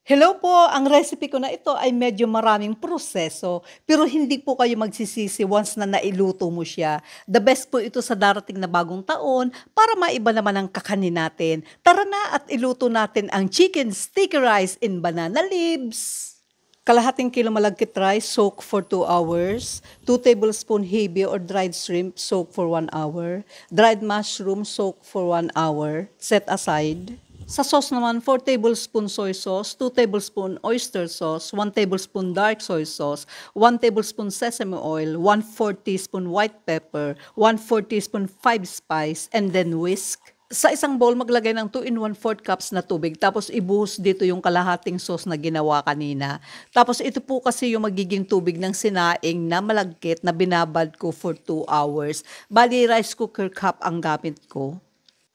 Hello po, ang recipe ko na ito ay medyo maraming proseso, pero hindi po kayo magsisisi once na nailuto mo siya. The best po ito sa darating na bagong taon para maiba naman ang kakanin natin. Tara na at iluto natin ang chicken sticky rice in banana leaves. Kalahating kilo malagkit rice, soak for 2 hours. 2 tablespoon hebe or dried shrimp, soak for 1 hour. Dried mushroom, soak for 1 hour. Set aside. Sa sauce naman, 4 tablespoon soy sauce, 2 tablespoon oyster sauce, 1 tablespoon dark soy sauce, 1 tablespoon sesame oil, 1/4 teaspoon white pepper, 1/4 teaspoon 5 spice, and then whisk. Sa isang bowl, maglagay ng 2 and 1/4 cups na tubig. Tapos ibuhos dito yung kalahating sauce na ginawa kanina. Tapos ito po kasi yung magiging tubig ng sinaing na malagkit na binabad ko for 2 hours. Bali, rice cooker cup ang gamit ko.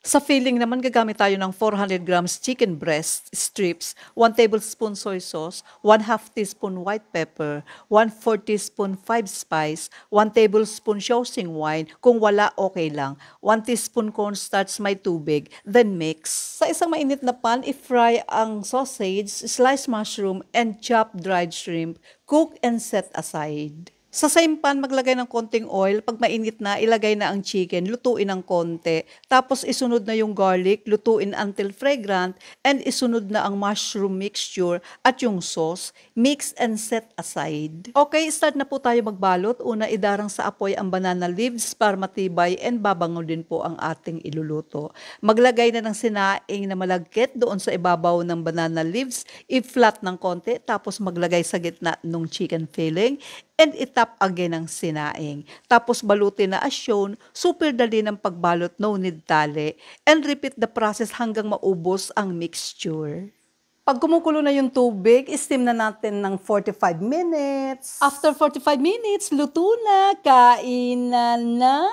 Sa filling naman, gagamit tayo ng 400 grams chicken breast strips, 1 tablespoon soy sauce, 1/2 teaspoon white pepper, 1/4 teaspoon 5 spice, 1 tablespoon shoestring wine, kung wala okay lang, 1 teaspoon cornstarch may tubig, then mix. Sa isang mainit na pan, i-fry ang sausage, sliced mushroom, and chopped dried shrimp, cook and set aside. Sa same pan, maglagay ng konting oil. Pag mainit na, ilagay na ang chicken, lutuin ng konti. Tapos isunod na yung garlic, lutuin until fragrant, and isunod na ang mushroom mixture at yung sauce. Mix and set aside. Okay, start na po tayo magbalot. Una, idarang sa apoy ang banana leaves para matibay and babango din po ang ating iluluto. Maglagay na ng sinaing na malagkit doon sa ibabaw ng banana leaves. I-flat ng konti, tapos maglagay sa gitna ng chicken filling. And itap again ang sinaing. Tapos balutin na as shown, super dali ng pagbalot, no need tali. And repeat the process hanggang maubos ang mixture. Pag kumukulo na yung tubig, steam na natin ng 45 minutes. After 45 minutes, luto na, kainan na.